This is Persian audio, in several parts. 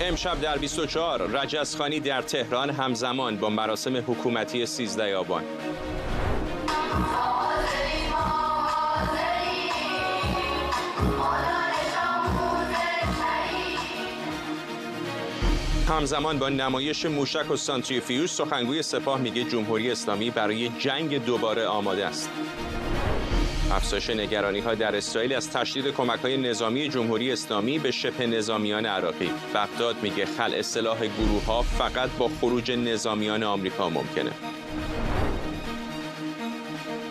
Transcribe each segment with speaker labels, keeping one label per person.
Speaker 1: امشب در 24 رجزخانی در تهران همزمان با مراسم حکومتی 13 آبان. همزمان با نمایش موشک و سانتریفیوژ، سخنگوی سپاه میگه جمهوری اسلامی برای جنگ دوباره آماده است. افزایش نگرانی‌ها در اسرائیل از تشدید کمک‌های نظامی جمهوری اسلامی به شبه نظامیان عراقی. بغداد میگه خلع سلاح گروه‌ها فقط با خروج نظامیان آمریکا ممکنه.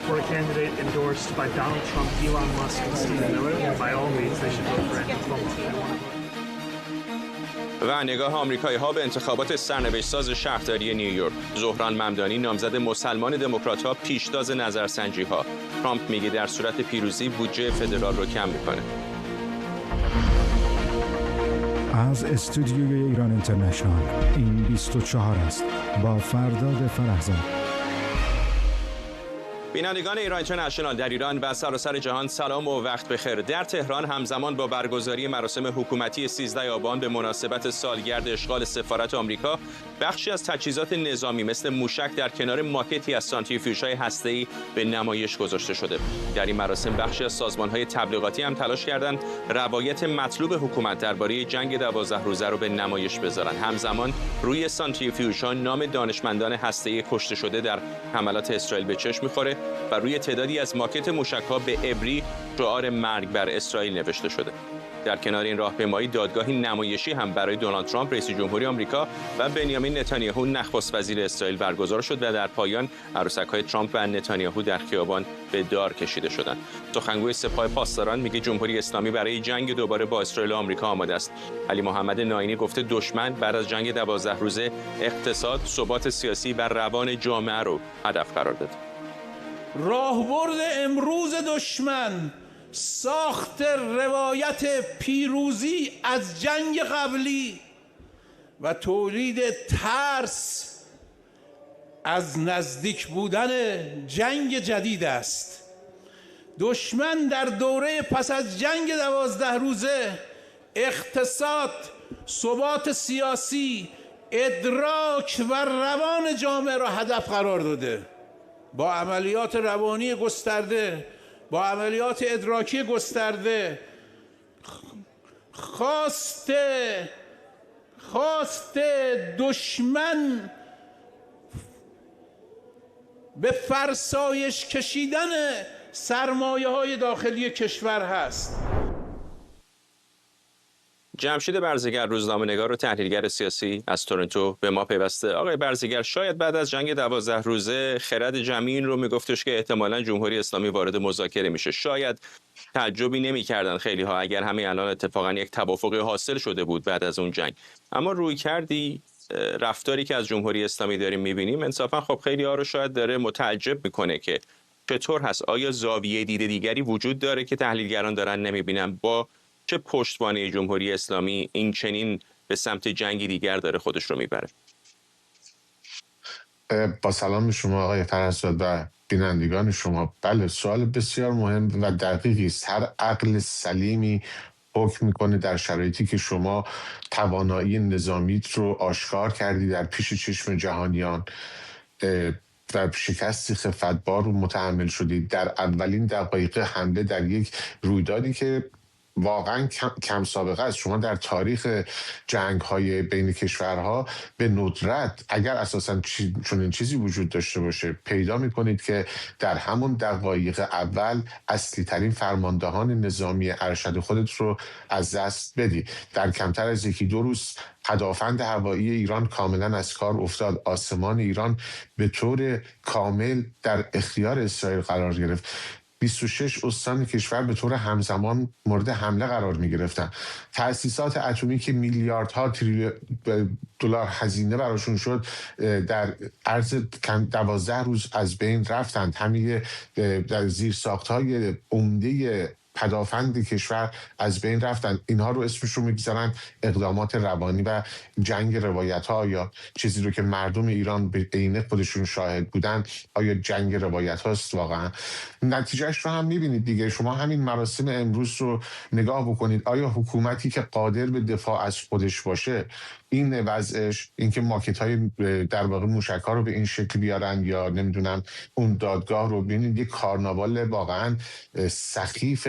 Speaker 2: For a candidate endorsed by Donald Trump, Elon Musk, and Stephen Miller, by all means, they should vote for him.
Speaker 1: و نگاه آمریکایی‌ها به انتخابات سرنوشت‌ساز شهرداری نیویورک. زهران ممدانی نامزد مسلمان دموکرات‌ها پیشتاز نظرسنجی‌ها. ترامپ میگه در صورت پیروزی بودجه فدرال رو کم میکنه.
Speaker 3: از استودیوی ایران اینترنشنال این 24 است با فرداد فرهزاد.
Speaker 1: بینندگان ایران اینترنشنال در ایران و سراسر جهان سلام و وقت بخیر. در تهران همزمان با برگزاری مراسم حکومتی 13 آبان به مناسبت سالگرد اشغال سفارت آمریکا، بخشی از تجهیزات نظامی مثل موشک در کنار ماکتی از سانتریفیوژهای هسته‌ای به نمایش گذاشته شده. در این مراسم بخشی از سازمان‌های تبلیغاتی هم تلاش کردند روایت مطلوب حکومت درباره جنگ 12 روزه رو به نمایش بذارن. همزمان روی سانتریفیوژها نام دانشمندان هسته‌ای کشته شده در حملات اسرائیل به چشم می‌خوره و روی تعدادی از ماکت موشک‌ها به عبری شعار مرگ بر اسرائیل نوشته شده. در کنار این راهپیمایی، دادگاهی نمایشی هم برای دونالد ترامپ رئیس جمهوری آمریکا و بنیامین نتانیاهو نخست وزیر اسرائیل برگزار شد و در پایان عروسک‌های ترامپ و نتانیاهو در خیابان به دار کشیده شدند. سخنگوی سپاه پاسداران میگه جمهوری اسلامی برای جنگ دوباره با اسرائیل و آمریکا آماده است. علی محمد ناینی گفته دشمن بعد از جنگ 12 روزه اقتصاد، ثبات سیاسی و روان جامعه رو هدف قرار داد.
Speaker 4: راهبرد امروز دشمن ساخت روایت پیروزی از جنگ قبلی و تولید ترس از نزدیک بودن جنگ جدید است. دشمن در دوره پس از جنگ 12 روزه اقتصاد، ثبات سیاسی، ادراک و روان جامعه را هدف قرار داده. با عملیات روانی گسترده، با عملیات ادراکی گسترده، خواست دشمن به فرسایش کشیدن سرمایه‌های داخلی کشور هست.
Speaker 1: جمشید برزگر، روزنامه‌نگار و تحلیلگر سیاسی از تورنتو به ما پیوسته. آقای برزگر، شاید بعد از جنگ 12 روزه خرد جمعی این رو میگفتش که احتمالاً جمهوری اسلامی وارد مذاکره میشه. شاید تعجبی نمی‌کردن خیلی ها اگر همین الان اتفاقاً یک توافقی حاصل شده بود بعد از اون جنگ. اما روی کردی رفتاری که از جمهوری اسلامی داریم می‌بینیم انصافاً خب خیلی ها رو شاید داره متعجب میکنه که چطور هست. آیا زاویه دید دیگری وجود داره که تحلیلگران دارن نمی‌بینن؟ با چه پشتوانه جمهوری اسلامی این چنین به سمت جنگی دیگر داره خودش رو میبره؟
Speaker 5: با سلام شما آقای فرهزاد و بینندگان شما. بله، سوال بسیار مهم و دقیقی است. هر عقل سلیمی حکم میکنه در شرایطی که شما توانایی نظامیت رو آشکار کردی در پیش چشم جهانیان و شکستی خفتبار رو متحمل شدید در اولین دقایق حمله در یک رویدادی که واقعا کم سابقه است. شما در تاریخ جنگ‌های بین کشورها به ندرت اگر اساساً چنین چیزی وجود داشته باشه پیدا می‌کنید که در همون دقایق اول اصلی ترین فرماندهان نظامی ارشد خودت رو از دست بدی. در کمتر از 1-2 روز پدافند هوایی ایران کاملا از کار افتاد. آسمان ایران به طور کامل در اختیار اسرائیل قرار گرفت. 26 استان کشور به طور همزمان مورد حمله قرار می گرفتن. تأسیسات اتمی که میلیاردها تریلیون دلار هزینه براشون شد در عرض 12 روز از بین رفتند. همین در زیرساخت‌های عمده پدافند کشور از بین رفتن. اینها رو اسمش رو میگذارن اقدامات روانی و جنگ روایت ها، یا چیزی رو که مردم ایران به عینه خودشون شاهد بودن آیا جنگ روایت هاست واقعا؟ نتیجهش رو هم میبینید دیگه. شما همین مراسم امروز رو نگاه بکنید، آیا حکومتی که قادر به دفاع از خودش باشه این وضعش، اینکه ماکت های در واقع موشک ها رو به این شکل بیارن، یا نمیدونم اون دادگاه رو ببینید یک کارناوال واقعا سخیف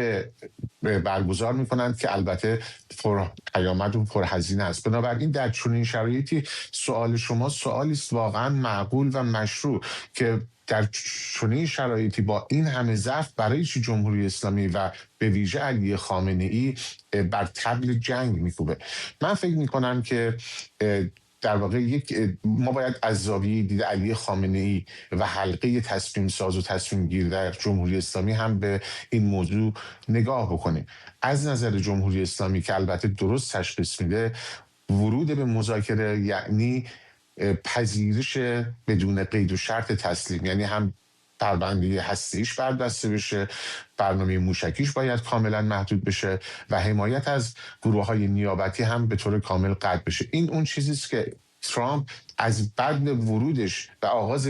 Speaker 5: برگزار میکنند که البته پر پیامد و پرهزینه است. بنابراین در چنین شرایطی سوال شما سوالی است واقعا معقول و مشروع که در چنین شرایطی با این همه ضعف برای چی جمهوری اسلامی و به ویژه علی خامنه‌ای بر طبل جنگ میکوبه؟ من فکر میکنم که در واقع ما باید از زاویه دید علی خامنه‌ای و حلقه تصمیم ساز و تصمیم گیر در جمهوری اسلامی هم به این موضوع نگاه بکنیم. از نظر جمهوری اسلامی که البته درست تشخیص میده، ورود به مذاکره یعنی پذیرش بدون قید و شرط تسلیم، یعنی هم پرونده هستیش بردسته بشه، برنامه موشکیش باید کاملا محدود بشه و حمایت از گروه‌های نیابتی هم به طور کامل قطع بشه. این اون چیزیست که ترامپ از بعد ورودش و آغاز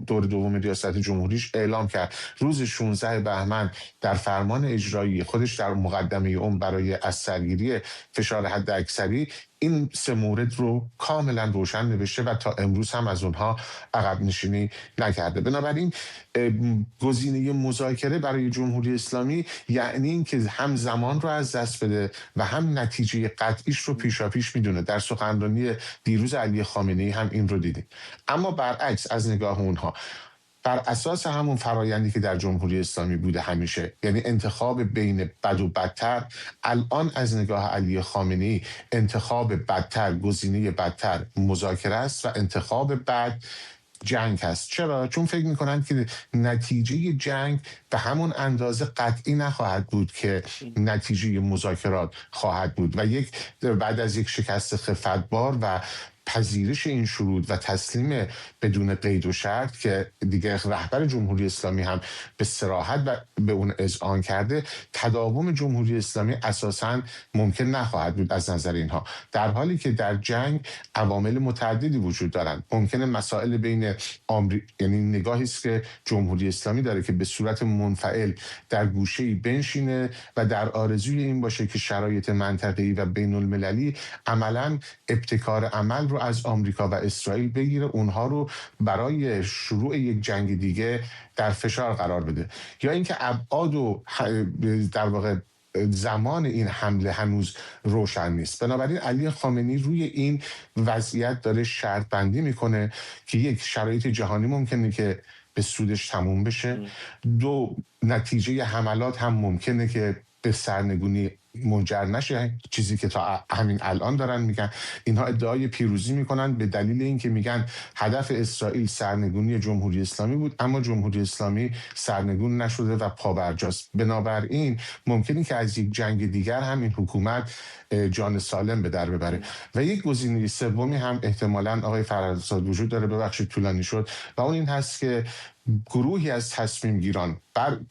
Speaker 5: دور دوم ریاست جمهوریش اعلام کرد. روز 16 بهمن در فرمان اجرایی خودش در مقدمه اون برای از سرگیری فشار حداکثری این 3 مورد رو کاملا روشن نوشته و تا امروز هم از اونها عقب نشینی نکرده. بنابراین گزینه مذاکره برای جمهوری اسلامی یعنی این که هم زمان رو از دست بده و هم نتیجه قطعیش رو پیشاپیش میدونه. در سخنرانی دیروز علی خامنه‌ای هم این رو دیدیم. اما برعکس از نگاه اونها، بر اساس همون فرایندی که در جمهوری اسلامی بوده همیشه، یعنی انتخاب بین بد و بدتر، الان از نگاه علی خامنه‌ای انتخاب بدتر، گزینه بدتر مذاکره است و انتخاب بد جنگ هست. چرا؟ چون فکر میکنن که نتیجه جنگ به همون اندازه قطعی نخواهد بود که نتیجه مذاکرات خواهد بود و بعد از یک شکست خفتبار و پذیرش این شروط و تسلیم بدون قید و شرط که دیگه رهبر جمهوری اسلامی هم به صراحت و به اون اذعان کرده، تداوم جمهوری اسلامی اساساً ممکن نخواهد بود از نظر اینها. در حالی که در جنگ عوامل متعددی وجود دارند. ممکنه مسائل بین یعنی نگاهی است که جمهوری اسلامی داره که به صورت منفعل در گوشه‌ای بنشینه و در آرزوی این باشه که شرایط منطقه‌ای و بین المللی عملاً ابتکار عمل رو از آمریکا و اسرائیل بگیره، اونها رو برای شروع یک جنگ دیگه در فشار قرار بده، یا اینکه ابعاد و در واقع زمان این حمله هنوز روشن نیست. بنابراین علی خامنه‌ای روی این وضعیت داره شرط بندی میکنه که یک، شرایط جهانی ممکنه که به سودش تموم بشه، 2 نتیجه حملات هم ممکنه که به سرنگونی منجر نشه، چیزی که تا همین الان دارن میگن. اینها ادعای پیروزی میکنن به دلیل اینکه میگن هدف اسرائیل سرنگونی جمهوری اسلامی بود، اما جمهوری اسلامی سرنگون نشده و پابرجاست. بنابراین ممکنه که از یک جنگ دیگر هم این حکومت جان سالم به در ببره. و یک گزینه سومی هم احتمالاً آقای فرزاد وجود داره، ببخشید طولانی شد، و اون این هست که گروهی از تصمیم گیران،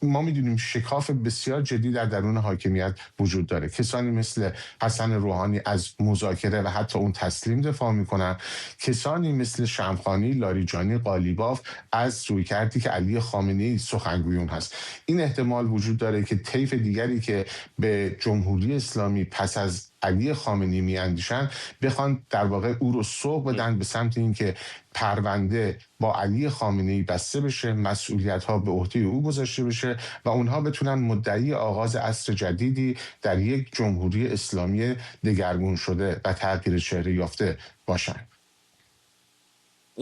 Speaker 5: ما میدونیم شکاف بسیار جدی در درون حاکمیت وجود داره، کسانی مثل حسن روحانی از مذاکره و حتی اون تسلیم دفاع میکنن، کسانی مثل شمخانی، لاریجانی، قالیباف از رویکردی که علی خامنه‌ای سخنگوی اون هست. این احتمال وجود داره که طیف دیگری که به جمهوری اسلامی پس از علی خامنه‌ای میاندیشن بخوان در واقع او رو سوق بدن به سمت اینکه پرونده با علی خامنه‌ای بسته بشه، مسئولیت‌ها به عهده او گذاشته بشه و اونها بتونن مدعی آغاز عصر جدیدی در یک جمهوری اسلامی دگرگون شده و تغییر چهره یافته باشن.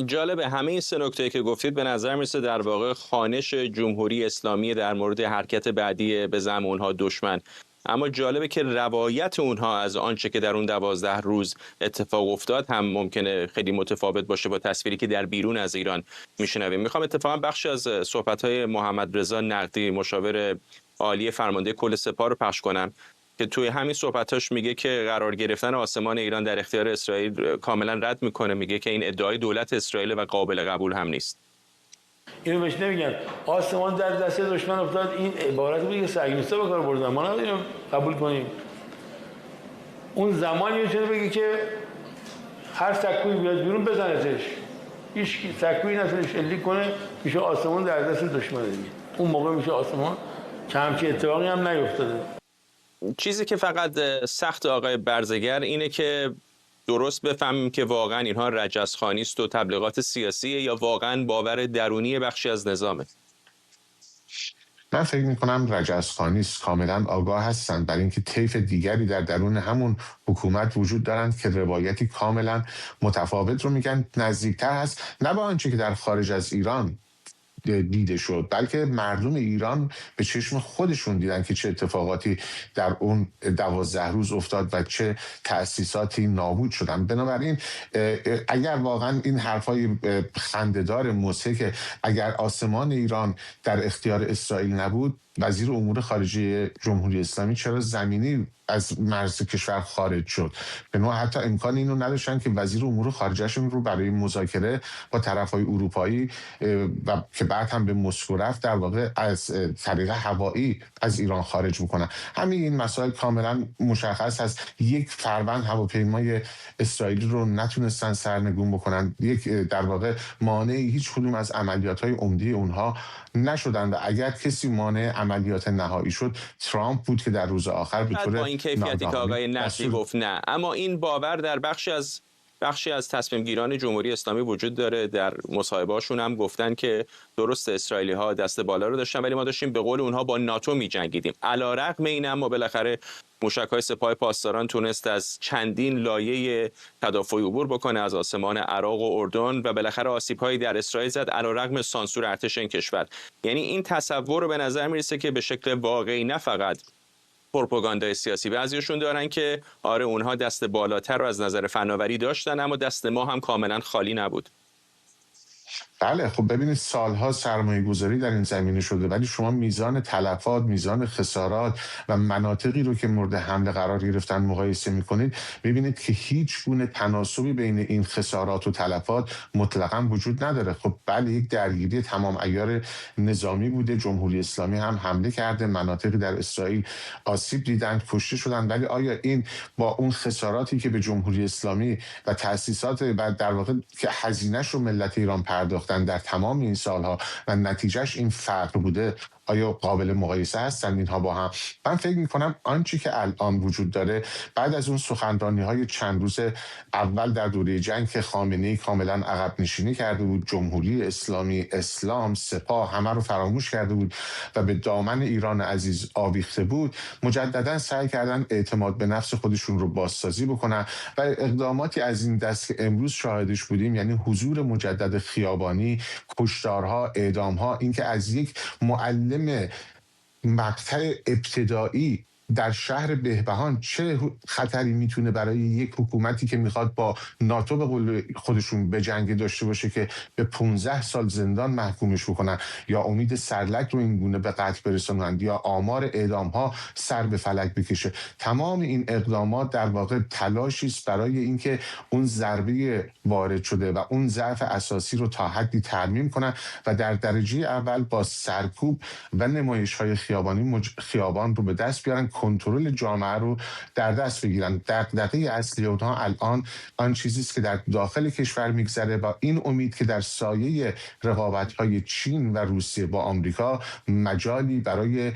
Speaker 1: جالبه همه این 3 نکته که گفتید به نظر میرسه در واقع خوانش جمهوری اسلامی در مورد حرکت بعدی به زعم اونها دشمن. اما جالبه که روایت اونها از آنچه که در اون 12 روز اتفاق افتاد هم ممکنه خیلی متفاوت باشه با تصویری که در بیرون از ایران میشنویم. میخوام اتفاقا بخشی از صحبت‌های محمد رضا نقدی، مشاور عالی فرمانده کل سپاه رو پخش کنم که توی همین صحبتاش میگه که قرار گرفتن آسمان ایران در اختیار اسرائیل کاملا رد میکنه. میگه که این ادعای دولت اسرائیل و قابل قبول هم نیست.
Speaker 6: اینو بهش نمیگن آسمان در دست دشمن افتاد. این عبارت بود که صهیونیست‌ها به کار بردن، ما نباید اینو قبول کنیم. اون زمانی میتونه بگی که هر سکویی بیاد بیرون بزنتش، هیچ سکویی نتونه شلیک کنه، میشه آسمان در دست دشمن دیگه. اون موقع میشه آسمان که همچین اتفاقی هم نیفتاده.
Speaker 1: چیزی که فقط سخت آقای برزگر اینه که درست بفهمیم که واقعا اینها رجزخوانی است و تبلیغات سیاسیه یا واقعا باور درونی بخشی از نظامه.
Speaker 5: من فکر میکنم رجزخوانی است. کاملا آگاه هستند برای اینکه طیف دیگری در درون همون حکومت وجود دارند که روایتی کاملا متفاوت رو میگن، نزدیکتر هست نه با آنچه که در خارج از ایران دیده شد، بلکه مردم ایران به چشم خودشون دیدن که چه اتفاقاتی در اون 12 روز افتاد و چه تأسیساتی نابود شدن. بنابراین اگر واقعا این حرفای خنده‌دار موسی اگر آسمان ایران در اختیار اسرائیل نبود، وزیر امور خارجه جمهوری اسلامی چرا زمینی از مرز کشور خارج شد؟ به نوع حتی امکان اینو نداشتن که وزیر امور خارجهشون رو برای مذاکره با طرفهای اروپایی و که بعد هم به مسکو رفت در واقع از طریق هوایی از ایران خارج میکنن. همین این مسائل کاملا مشخص هست. یک فروند هواپیمای اسرائیلی رو نتونستن سرنگون بکنن، یک در واقع مانع هیچ کدوم از عملیات‌های عمده اونها نشدن و اگر کسی مانع عملیات نهایی شد ترامپ بود که در روز آخر به طور
Speaker 1: با این کیفیتی که آقای نصری گفت نه، اما این باور در بخشی از تصمیم گیران جمهوری اسلامی وجود داره. در مصاحبه‌هاشون هم گفتن که درست اسرائیلی ها دست بالا رو داشتن ولی ما داشتیم به قول اونها با ناتو می‌جنگیدیم. علیرغم این اما بالاخره موشک‌های سپاه پاسداران تونست از چندین لایه تدافعی عبور بکنه از آسمان عراق و اردن و بالاخره آسیب‌هایی در اسرائیل زد علیرغم سانسور ارتش این کشور. یعنی این تصور رو به نظر میرسه که به شکل واقعی نه فقط پروپاگاندای سیاسی، بعضیشون دارن که آره اونها دست بالاتر رو از نظر فناوری داشتن اما دست ما هم کاملا خالی نبود.
Speaker 5: بله خب ببینید سالها سرمایه گذاری در این زمینه شده ولی شما میزان تلفات، میزان خسارات و مناطقی رو که مورد حمله قرار گرفتن مقایسه میکنید، میبینید که هیچ گونه تناسبی بین این خسارات و تلفات مطلقا وجود نداره. خب بله یک درگیری تمام عیار نظامی بوده، جمهوری اسلامی هم حمله کرده، مناطقی در اسرائیل آسیب دیدن، کشته شدن، ولی آیا این با اون خساراتی که به جمهوری اسلامی و تأسیسات و در واقع که هزینه‌اش رو ملت ایران پرداختن در تمام این سالها و نتیجهش این فرق بوده، آیا قابل مقایسه هستن اینها با هم؟ من فکر میکنم آنچه که الان وجود داره بعد از اون سخنرانی‌های چند روز اول در دوره جنگ که خامنه‌ای کاملا عقب نشینی کرده بود، جمهوری اسلامی، اسلام، سپاه همه رو فراموش کرده بود و به دامن ایران عزیز آویخته بود، مجددا سعی کردن اعتماد به نفس خودشون رو بازسازی بکنن و اقداماتی از این دست که امروز شاهدش بودیم، یعنی حضور مجدد خیابانی، کشتارها، اعدامها، اینکه از یک معلم مقطع ابتدایی در شهر بهبهان چه خطری میتونه برای یک حکومتی که میخواد با ناتو به قول خودشون به جنگ داشته باشه که به 15 سال زندان محکومش بکنن یا امید سرلک رو این گونه به قتل برسونند یا آمار اعدام ها سر به فلک بکشه. تمام این اقدامات در واقع تلاشی است برای اینکه اون ضربه وارد شده و اون ضعف اساسی رو تا حدی ترمیم کنن و در درجه اول با سرکوب و نمایش‌های خیابان رو به دست بیارن، کنترل جامعه رو در دست بگیرن. دغدغه اصلی اونها الان آن چیزی است که در داخل کشور میگذره با این امید که در سایه رقابت‌های چین و روسیه با آمریکا مجالی برای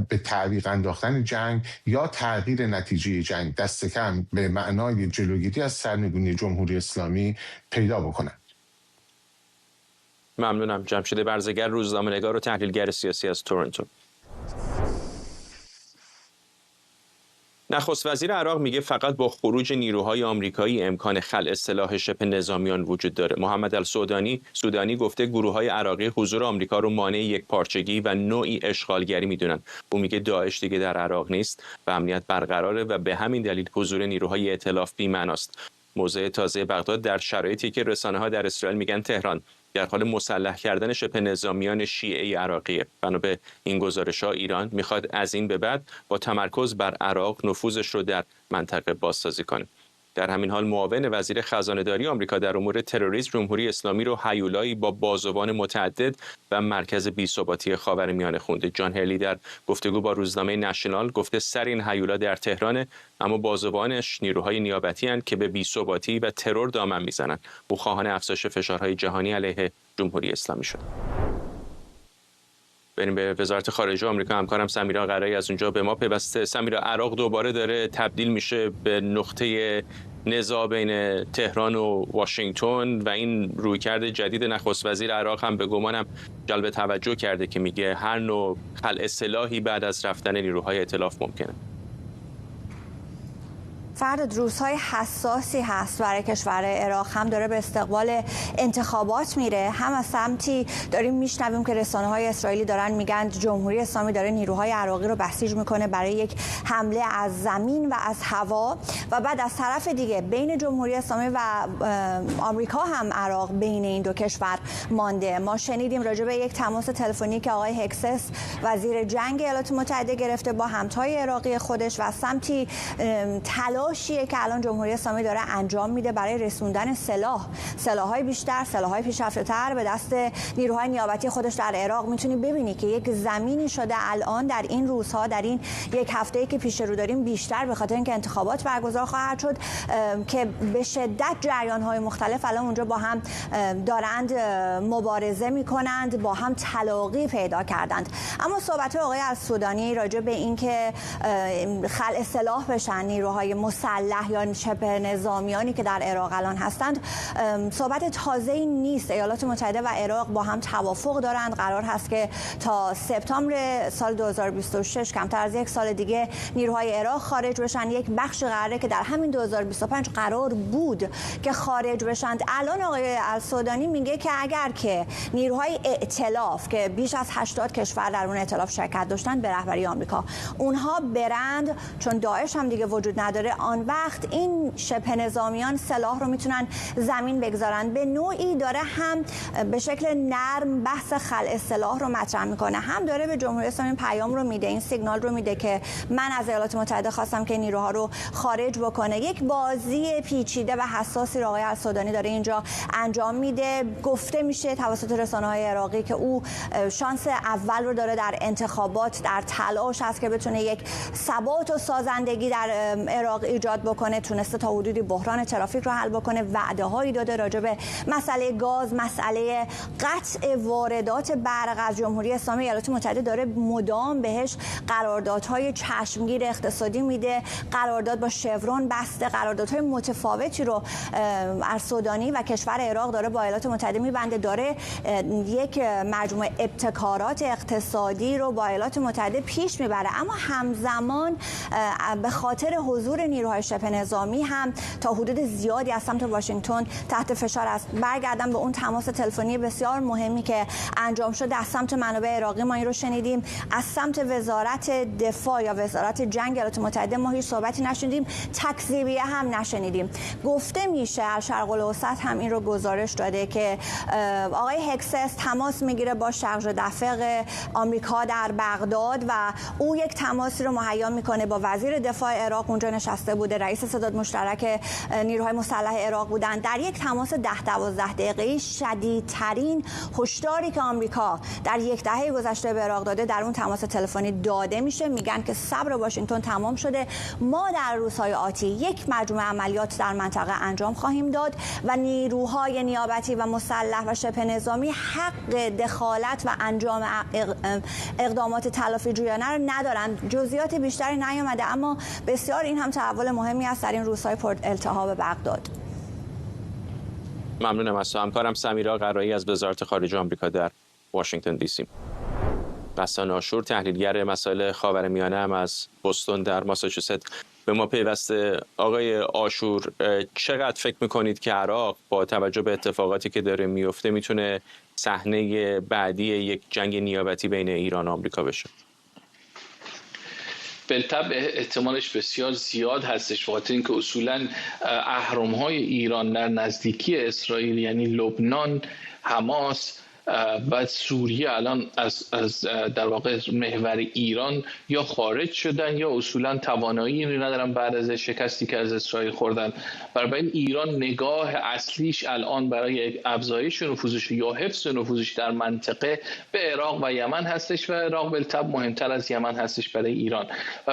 Speaker 5: به تعویق انداختن جنگ یا تغییر نتیجه جنگ دست کم به معنای جلوگیری از سرنگونی جمهوری اسلامی پیدا بکنن.
Speaker 1: ممنونم. جمشید برزگر، روزنامه‌نگار و تحلیلگر سیاسی از تورنتو. نخست وزیر عراق میگه فقط با خروج نیروهای آمریکایی امکان خلع سلاح شبه نظامیان وجود داره. محمد السودانی گفته گروه‌های عراقی حضور آمریکا رو مانع یکپارچگی و نوعی اشغالگری میدونن. او میگه داعش دیگه در عراق نیست و امنیت برقراره و به همین دلیل حضور نیروهای ائتلاف بی‌معناست. موضع تازه بغداد در شرایطی که رسانه‌ها در اسرائیل میگن تهران در حال مسلح کردن شبه نظامیان شیعه عراقیه. بنا به این گزارش‌ها ایران میخواد از این به بعد با تمرکز بر عراق نفوذش رو در منطقه بازسازی کنه. در همین حال معاون وزیر خزانه‌داری آمریکا در امور تروریسم جمهوری اسلامی رو هیولایی با بازوان متعدد و مرکز بی‌ثباتی خاورمیانه خونده. جان هرلی در گفتگو با روزنامه نشنال گفته سر این هیولا در تهران، اما بازوانش نیروهای نیابتی اند که به بی‌ثباتی و ترور دامن میزنند. او خواهان افزایش فشارهای جهانی علیه جمهوری اسلامی شد. بریم به وزارت خارجه آمریکا. همکارم سمیرا قرایی از اونجا به ما پیوسته. سمیرا، عراق دوباره داره تبدیل میشه به نقطه نزاع بین تهران و واشنگتن و این رویکرد جدید نخست وزیر عراق هم به گمانم جلب توجه کرده که میگه هر نوع خلع سلاحی بعد از رفتن نیروهای ائتلاف ممکنه.
Speaker 7: فرد روزهای حساسی هست برای کشور عراق، هم داره به استقبال انتخابات میره، هم از سمتی داریم میشنویم که رسانه‌های اسرائیلی دارن میگن جمهوری اسلامی داره نیروهای عراقی رو بسیج میکنه برای یک حمله از زمین و از هوا. و بعد از طرف دیگه بین جمهوری اسلامی و آمریکا هم عراق بین این دو کشور مانده. ما شنیدیم راجع به یک تماس تلفنی که آقای هکسس وزیر جنگ ایالات متحده گرفته با همتای عراقی خودش و سمتی تلاشیه که الان جمهوری اسلامی داره انجام میده برای رسوندن سلاح‌های بیشتر، سلاح‌های پیشرفته‌تر به دست نیروهای نیابتی خودش در عراق. میتونی ببینی که یک زمینی شده الان در این روزها، در این یک هفته‌ای که پیش رو داریم، بیشتر به خاطر اینکه انتخابات برگزار خواهد شد که به شدت جریان‌های مختلف الان اونجا با هم دارند مبارزه میکنند، با هم تلاقی پیدا کردند. اما صحبت آقای السودانی راجع به اینکه خلع سلاح بشن نیروهای مسلح یا شبه نظامیانی که در عراق الان هستند صحبت تازه‌ای نیست. ایالات متحده و عراق با هم توافق دارند. قرار هست که تا سپتامبر سال 2026 کمتر از یک سال دیگه نیروهای عراق خارج بشن. یک بخش قراره که در همین 2025 قرار بود که خارج بشند. الان آقای السودانی میگه که اگر که نیروهای ائتلاف که بیش از 80 کشور در اون ائتلاف شرکت داشتن به رهبری آمریکا اونها برند، چون داعش هم دیگه وجود نداره، آن وقت این شبه نظامیان سلاح رو میتونن زمین بگذارن. به نوعی داره هم به شکل نرم بحث خلع سلاح رو مطرح میکنه، هم داره به جمهوری اسلامی پیام رو میده، این سیگنال رو میده که من از ایالات متحده خواستم که نیروها رو خارج بکنه. یک بازی پیچیده و حساسی رو آقای السودانی داره اینجا انجام میده. گفته میشه توسط رسانه‌های عراقی که او شانس اول رو داره در انتخابات، در تلاش هست که بتونه یک ثبات و سازندگی در عراق ایجاد بکنه. تونسته تا حدودی بحران ترافیک رو حل بکنه. وعده‌هایی داده راجع به مسئله گاز، مسئله قطع واردات برق از جمهوری اسلامی. ایالات متحده داره مدام بهش قراردادهای چشمگیر اقتصادی میده. قرارداد با شورون بسته، قراردادهای متفاوتی رو السودانی و کشور عراق داره با ایالات متحده میبنده. داره یک مجموعه ابتکارات اقتصادی رو با ایالات متحده پیش میبره. اما همزمان به خاطر حضور نیروهای شبه نظامی هم تا حدود زیادی از سمت واشنگتن تحت فشار است. برگردم به اون تماس تلفنی بسیار مهمی که انجام شد از سمت منابع عراقی. ما این رو شنیدیم. از سمت وزارت دفاع یا وزارت جنگ ایالات متحده ما هیچ صحبتی نشنیدیم، تکذیبیه هم نشنیدیم. گفته میشه از شرق الاوسط هم این رو گزارش داده که آقای هکسس تماس میگیره با شارژ دفاع آمریکا در بغداد و او یک تماسی رو مهیا میکنه با وزیر دفاع عراق. اونجا نشسته بوده، رئیس ستاد مشترک نیروهای مسلح عراق بودن. در یک تماس 10-12 دقیقه‌ای شدیدترین هشداری که آمریکا در یک دهه گذشته به عراق داده در اون تماس تلفنی داده میشه. میگن که صبر واشنگتن تمام شده، ما در روزهای آتی یک مجموعه عملیات در منطقه انجام خواهیم داد و نیروهای نیابتی و مسلح و شبه نظامی حق دخالت و انجام اقدامات تلافی جویانه رو ندارند. جزئیات بیشتری نیامده، اما بسیار این هم تحول مهمی است در این روزهای پر التهاب بغداد.
Speaker 1: ممنونم از همکارم سمیرا قرایی از وزارت خارجه آمریکا در واشنگتن دی سی. بسان آشور تحلیلگر مسائل خاورمیانه هم از بوستون در ماساچوست به ما پیوسته. آقای آشور، چقدر فکر میکنید که عراق با توجه به اتفاقاتی که داره میفته میتونه صحنه بعدی یک جنگ نیابتی بین ایران و آمریکا بشه؟
Speaker 8: بالطبع احتمالش بسیار زیاد هستش، بخاطر اینکه اصولاً اهرم‌های ایران در نزدیکی اسرائیل، یعنی لبنان، حماس و سوریه الان از در واقع محور ایران یا خارج شدن یا اصولا توانایی ندارن بعد از شکستی که از اسرائیل خوردن. برای ایران نگاه اصلیش الان برای افزایش نفوذش یا حفظ نفوذش در منطقه به عراق و یمن هستش و عراق بالطبع مهمتر از یمن هستش برای ایران. و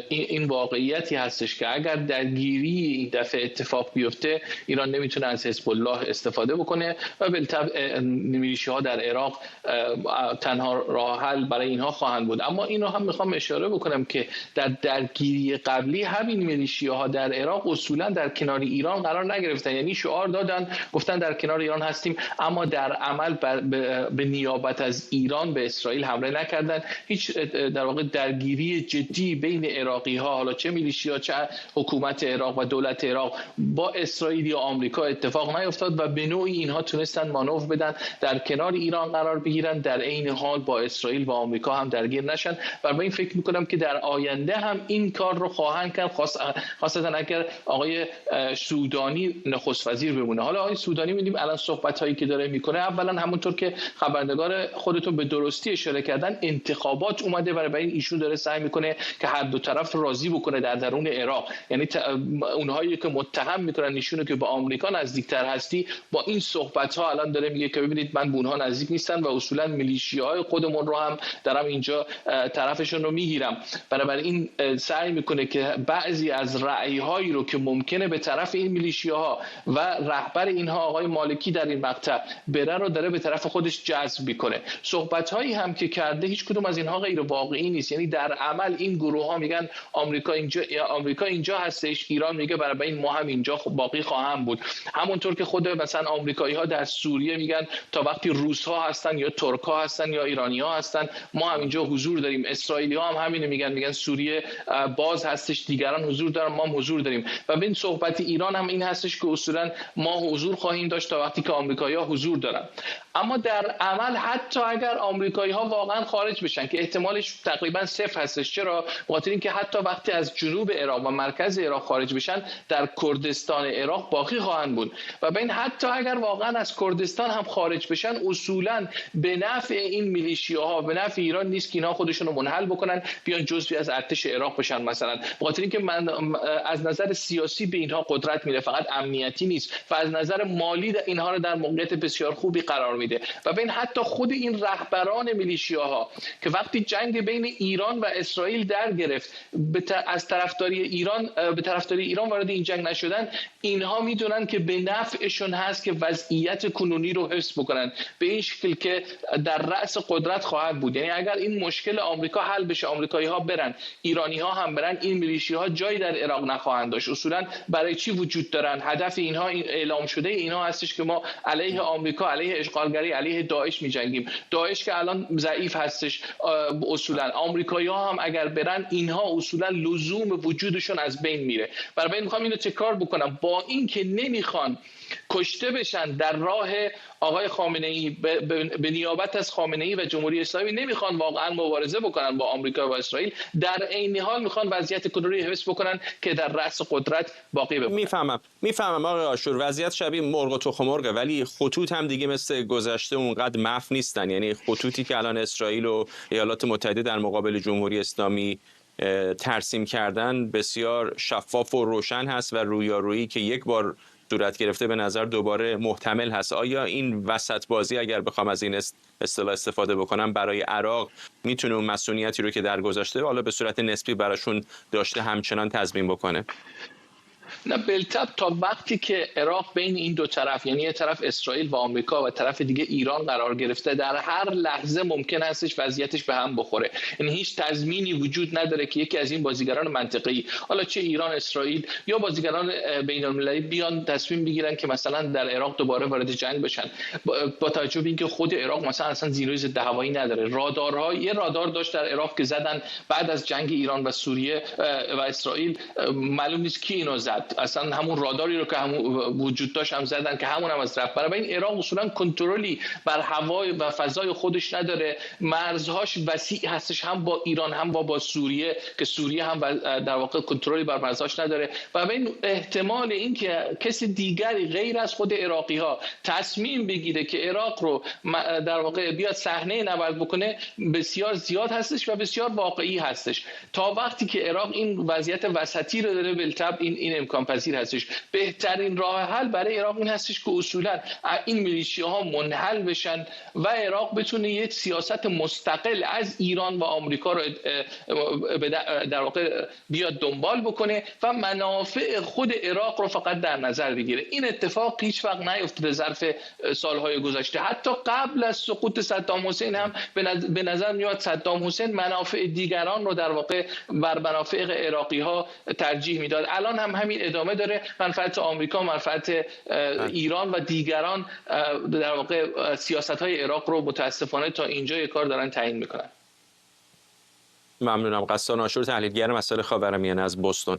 Speaker 8: این واقعیتی هستش که اگر درگیری این دفعه اتفاق بیفته ایران نمیتونه از حزب الله استفاده بکنه و بالطبع میلیشیاها در عراق تنها راه حل برای اینها خواهند بود. اما اینو هم میخوام اشاره بکنم که در درگیری قبلی همین میلیشیاها در عراق اصولا در کنار ایران قرار نگرفتن، یعنی شعار دادن گفتن در کنار ایران هستیم، اما در عمل به نیابت از ایران به اسرائیل حمله نکردن. هیچ در واقع درگیری جدی بین عراقی ها، حالا چه میلیشیا چه حکومت عراق و دولت عراق، با اسرائیل یا آمریکا اتفاق نیفتاد و به نوعی اینها تونستن مانور بدن در کنار ایران قرار بگیرن، در عین حال با اسرائیل و آمریکا هم درگیر نشن. و من فکر میکنم که در آینده هم این کار رو خواهند کرد، خاصتا اگر آقای سودانی نخست وزیر بمونه. حالا آقای سودانی می‌بینیم الان صحبت‌هایی که داره میکنه، اولا همونطور که خبرنگار خودتون به درستی اشاره کردن انتخابات اومده، برای این ایشون داره سعی میکنه که هر دو طرف راضی بکنه در درون عراق. یعنی اونهایی که متهم میکنن ایشونو که به آمریکا نزدیکتر هستی، با این صحبت‌ها الان داره میگه که ببینید من به اونها نزدیک نیستم و اصولا میلیشیاهای خودمون رو هم دارم اینجا طرفشون رو میگیرم. بنابراین سعی میکنه که بعضی از رأی‌هایی رو که ممکنه به طرف این میلیشیاها و رهبر اینها آقای مالکی در این مقطع بره رو داره به طرف خودش جذب میکنه. صحبت‌هایی هم که کرده هیچ کدوم از اینها غیر واقعی نیست. یعنی در عمل این گروه‌ها میگن آمریکا اینجا هستش، ایران میگه برای این ما هم اینجا باقی خواهم بود. همونطور که خود مثلا آمریکایی‌ها در سوریه میگن تا وقتی روس‌ها هستن یا ترک‌ها هستن یا ایرانی‌ها هستن ما هم اینجا حضور داریم. اسرائیلی‌ها هم همینو میگن سوریه باز هستش، دیگران حضور دارن، ما هم حضور داریم. و ببین صحبت ایران هم این هستش که اصولا ما حضور خواهیم داشت تا وقتی که آمریکایی‌ها حضور دارن. اما در عمل حتی اگر آمریکایی‌ها واقعا خارج بشن که احتمالش تقریبا صفر هستش، چرا؟ بخاطر اینکه حتی وقتی از جنوب عراق و مرکز عراق خارج بشن در کردستان عراق باقی خواهند بود. و ببین حتی اگر واقعا از کردستان هم خارج بشن اصولا به نفع این میلیشیاها، به نفع ایران نیست که اینا خودشون رو منحل بکنن بیان جزئی از ارتش عراق بشن مثلا. بخاطر اینکه من از نظر سیاسی به اینها قدرت میده، فقط امنیتی نیست، و از نظر مالی اینها رو در موقعیت بسیار خوبی قرار میده. و ببین حتی خود این رهبران میلیشیاها که وقتی جنگ بین ایران و اسرائیل در گرفت از طرفداری ایران وارد این جنگ نشدن، اینها میدونن که به نفعشون هست که وضعیت کنونی رو حفظ بکنن به این شکل که در رأس قدرت خواهد بود. یعنی اگر این مشکل آمریکا حل بشه، آمریکایی‌ها برن، ایرانی‌ها هم برن، این میلیشیاها جایی در عراق نخواهند داشت. اصولا برای چی وجود دارن؟ هدف اینها اعلام شده اینها هستش که ما علیه آمریکا، علیه اشغالگری، علیه داعش می‌جنگیم. داعش که الان ضعیف هستش، اصولا آمریکایی‌ها هم اگر برن اینها اصولا لزوم وجودشون از بین میره. برای میخوام اینو تکرار بکنم، با اینکه نمیخوان کشته بشن در راه آقای خامنه‌ای به نیابت از خامنه‌ای و جمهوری اسلامی، نمیخوان واقعا مبارزه بکنن با آمریکا و اسرائیل، در عین حال میخوان وضعیت کنونی حفظ بکنن که در رأس قدرت باقی بمونه.
Speaker 1: میفهمم آقای عاشور، وضعیت شبیه مرغ و تخم مرغه، ولی خطوط هم دیگه مثل گذشته اونقدر محو نیستن. یعنی خطوطی که الان اسرائیل و ایالات متحده در مقابل جمهوری اسلامی ترسیم کردن بسیار شفاف و روشن هست و رویارویی که یک بار صورت گرفته به نظر دوباره محتمل هست. آیا این وسط بازی، اگر بخوام از این اصطلاح استفاده بکنم، برای عراق میتونه اون مسئولیتی رو که در گذشته حالا به صورت نسبی براشون داشته همچنان تضمین بکنه؟
Speaker 8: نه بالطبع، تا وقتی که عراق بین این دو طرف، یعنی یه طرف اسرائیل و آمریکا و طرف دیگه ایران قرار گرفته، در هر لحظه ممکن هستش وضعیتش به هم بخوره. یعنی هیچ تضمینی وجود نداره که یکی از این بازیگران منطقه‌ای، حالا چه ایران، اسرائیل یا بازیگران بین‌المللی، بیان تصمیم بگیرن که مثلا در عراق دوباره وارد جنگ بشن. با توجه به اینکه خود عراق مثلا اصلا زیرو ضد هوایی نداره، یه رادار داشت در عراق که زدن بعد از جنگ ایران و سوریه و اسرائیل، معلوم نیست کی اینو زد. اصلا همون راداری رو که وجود داشت هم زدن که همون هم از رفت. برای این عراق اصولا کنترلی بر هوای و فضای خودش نداره، مرزهاش وسیع هستش، هم با ایران هم با سوریه که سوریه هم در واقع کنترلی بر مرزهاش نداره. و این احتمال این که کسی دیگری غیر از خود عراقی ها تصمیم بگیره که عراق رو در واقع بیاد صحنه نبرد بکنه بسیار زیاد هستش و بسیار واقعی هستش. تا وقتی که عراق این وضعیت وسطی رو داره بالطبع این امکان پذیر هستش. بهترین راه حل برای عراق این هستش که اصولا این میلیشیاها منحل بشن و عراق بتونه یک سیاست مستقل از ایران و آمریکا رو در واقع بیاد دنبال بکنه و منافع خود عراق رو فقط در نظر بگیره. این اتفاق هیچ وقت نیفتاده ظرف سالهای گذشته. حتی قبل از سقوط صدام حسین هم به نظر میاد صدام حسین منافع دیگران رو در واقع بر منافع عراقی ها ترجیح میداد. الان هم همین ادامه داره. منفعت آمریکا، منفعت ایران و دیگران در واقع سیاست های عراق رو متاسفانه تا اینجای کار دارن تعیین میکنن.
Speaker 1: ممنونم. غسان عاشور، تحلیلگر مسائل خاورمیانه از بوستون.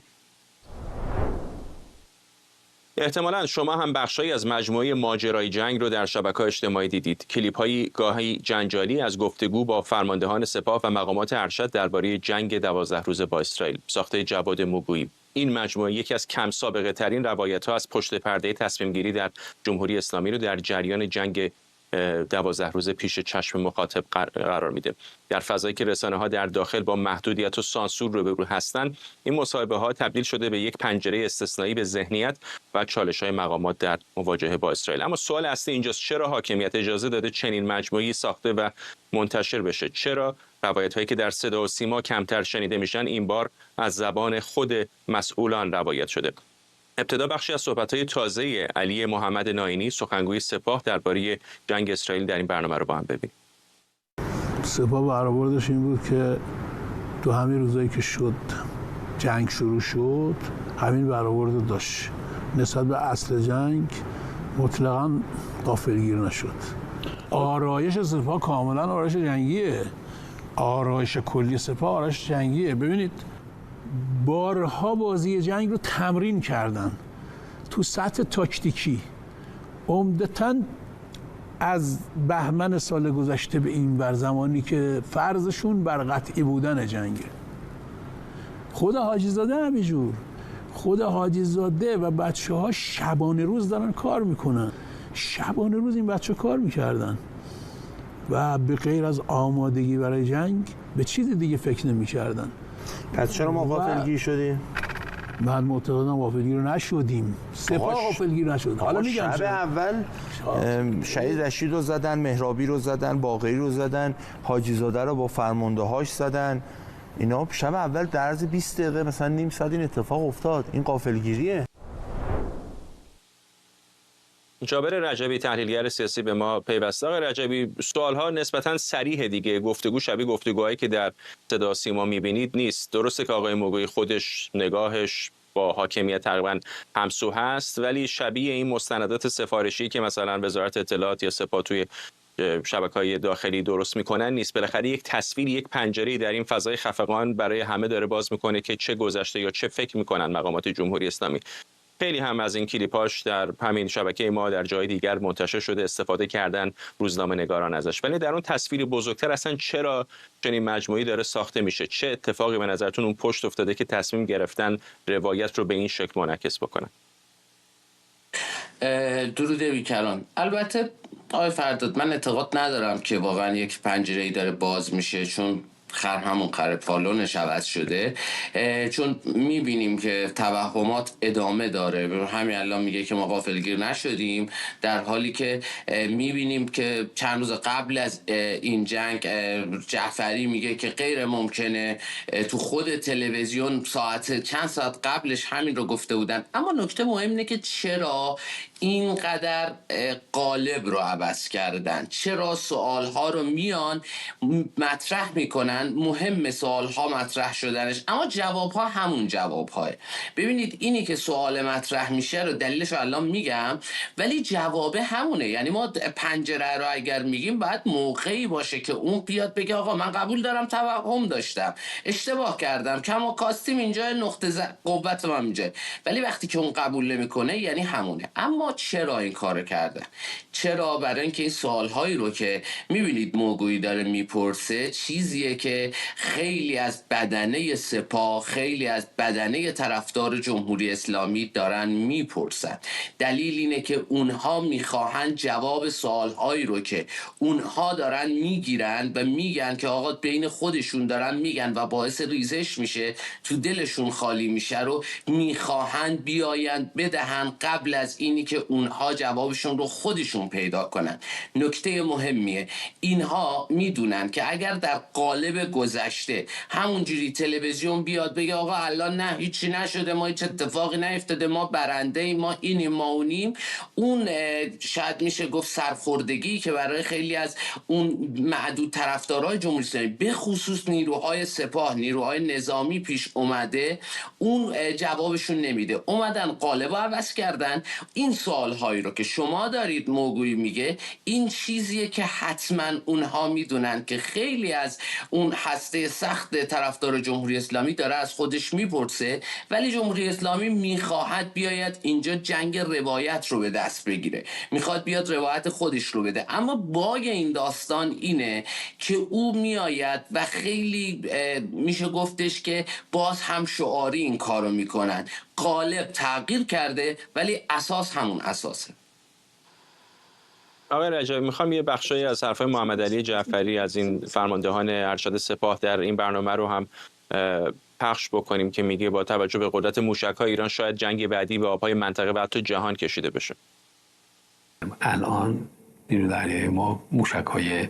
Speaker 1: احتمالاً شما هم بخشایی از مجموعه ماجرای جنگ رو در شبکه‌های اجتماعی دیدید. کلیپ‌های گاهی جنجالی از گفتگو با فرماندهان سپاه و مقامات ارشد درباره جنگ 12 روزه با اسرائیل، ساخته جواد موگویی. این مجموعه یکی از کم سابقه ترین روایت‌ها از پشت پرده تصمیم گیری در جمهوری اسلامی رو در جریان جنگ 12 روزه پیش چشم مخاطب قرار میده. در فضایی که رسانه‌ها در داخل با محدودیت و سانسور روبرو هستند، این مصاحبه‌ها تبدیل شده به یک پنجره استثنایی به ذهنیت و چالش‌های مقامات در مواجهه با اسرائیل. اما سوال اصلی اینجاست: چرا حاکمیت اجازه داده چنین مجموعه‌ای ساخته و منتشر بشه؟ چرا روایت‌هایی که در صدا و سیما کمتر شنیده میشن این بار از زبان خود مسئولان روایت شده؟ ابتدا بخشی از صحبت‌های تازه علی محمد ناینی، سخنگوی سپاه درباره جنگ اسرائیل در این برنامه رو با هم ببینیم.
Speaker 9: سپاه برآوردش این بود که تو همین روزایی که شد جنگ شروع شد، همین برآورد داشت. نسبت به اصل جنگ مطلقاً غافلگیر نشد. آرایش سپاه کاملاً آرایش جنگیه. آرایش کلی سپاه آرایش جنگیه. ببینید بارها بازی جنگ رو تمرین کردن تو سطح تاکتیکی. عمدتاً از بهمن سال گذشته به این ور، زمانی که فرضشون بر قطعی بودن جنگه. خود حاجی زاده همینجور. خود حاجی زاده و بچه ها شبانه روز دارن کار میکنن. شبانه روز این بچه کار میکردن و به غیر از آمادگی برای جنگ به چیز دیگه فکر نمیکردن.
Speaker 10: پس چرا ما غافلگیر شدیم؟
Speaker 9: من معتقدم غافلگیر نشدیم. سپاه غافلگیر نشد. حالا میگم
Speaker 10: شب اول شهید رشید رو زدن، مهرابی رو زدن، باقری رو زدن، حاجی زاده رو با فرمانده هاش زدن. اینا شب اول در عرض 20 دقیقه مثلا نیم ساعت این اتفاق افتاد. این غافلگیریه.
Speaker 1: جابر رجبی، تحلیلگر سیاسی، به ما پیوسته. آقای رجبی، سوال‌ها نسبتاً صریح دیگه. گفتگو شبیه گفتگوهایی که در صدا سیما می‌بینید نیست. درسته که آقای موگویی خودش نگاهش با حاکمیت تقریباً همسو هست، ولی شبیه این مستندات سفارشی که مثلا وزارت اطلاعات یا سپاه توی شبکه‌های داخلی درست میکنن نیست. بالاخره یک تصویر، یک پنجره‌ای در این فضای خفقان برای همه داره باز میکنه که چه گذشته یا چه فکر میکنن مقامات جمهوری اسلامی. خیلی هم از این کلیپاش در همین شبکه ما در جای دیگر منتشر شده، استفاده کردن روزنامه‌نگاران ازش. ولی در اون تصویر بزرگتر اصلا چرا چنین مجموعی داره ساخته میشه؟ چه اتفاقی به نظرتون اون پشت افتاده که تصمیم گرفتن روایت رو به این شکل منعکس بکنن؟
Speaker 11: درود بیکران. البته آقای فرداد، من اعتقاد ندارم که واقعا یک پنجره‌ای داره باز میشه، چون همون خر پالونش عوض شده. چون میبینیم که توهمات ادامه داره. همین الان میگه که ما غافلگیر نشدیم، در حالی که میبینیم که چند روز قبل از این جنگ جعفری میگه که غیر ممکنه. تو خود تلویزیون چند ساعت قبلش همین رو گفته بودن. اما نکته مهم اینه که چرا اینقدر قالب رو عوض کردن، چرا سوالها رو میان مطرح میکنن میدونن مهم سوالها مطرح شدنش، اما جوابها همون جوابها. ببینید اینی که سوال مطرح میشه رو دلیلش رو الان میگم، ولی جواب همونه. یعنی ما پنجره رو اگر میگیم باید موقعی باشه که اون بیاد بگه آقا من قبول دارم، توهم داشتم، اشتباه کردم، کما کاستیم اینجا، نقطه قوت من اینجا. ولی وقتی که اون قبول نمیکنه یعنی همونه. اما چرا این کارو کردن؟ چرا؟ برای اینکه این سوالهایی رو که میبینید موگویی داره میپرسه چیزیه که خیلی از بدنه سپاه، خیلی از بدنه طرفدار جمهوری اسلامی دارن میپرسن. دلیل اینه که اونها میخواهن جواب سوالهایی رو که اونها دارن میگیرن و میگن که آقا بین خودشون دارن میگن و باعث ریزش میشه، تو دلشون خالی میشه، رو میخواهن بیاین بدهن قبل از اینی که اونها جوابشون رو خودشون پیدا کنن. نکته مهمیه، اینها میدونن که اگر در قالب گذشته همونجوری تلویزیون بیاد بگه آقا الان نه هیچی نشده، ما هیچ اتفاقی نیفتاده، ما برنده ایم، ما اینیم، ما اونیم، اون شاید میشه گفت سرخوردگی که برای خیلی از اون معدود طرفدارای جمهوری اسلامی به خصوص نیروهای سپاه، نیروهای نظامی پیش اومده، اون جوابشون نمیده. اومدن قالب عوض کردن. این سوالهایی رو که شما دارید موگویی میگه، این چیزیه که حتما اونها میدونن که خیلی از اون هسته سخت طرفدار جمهوری اسلامی داره از خودش میپرسه، ولی جمهوری اسلامی میخواهد بیاید اینجا جنگ روایت رو به دست بگیره، میخواد بیاد روایت خودش رو بده. اما باگ این داستان اینه که او میآید و خیلی میشه گفتش که باز هم شعاری این کارو میکنن. قالب تغییر کرده ولی اساس همون اساسه.
Speaker 1: آقای رجبی، میخوام یه بخشی از حرفای محمد علی جعفری از این فرماندهان ارشد سپاه در این برنامه رو هم پخش بکنیم که میگه با توجه به قدرت موشک‌های ایران شاید جنگ بعدی به آب‌های منطقه و حتی جهان کشیده بشه.
Speaker 12: الان نیرو دریایی ما موشک‌های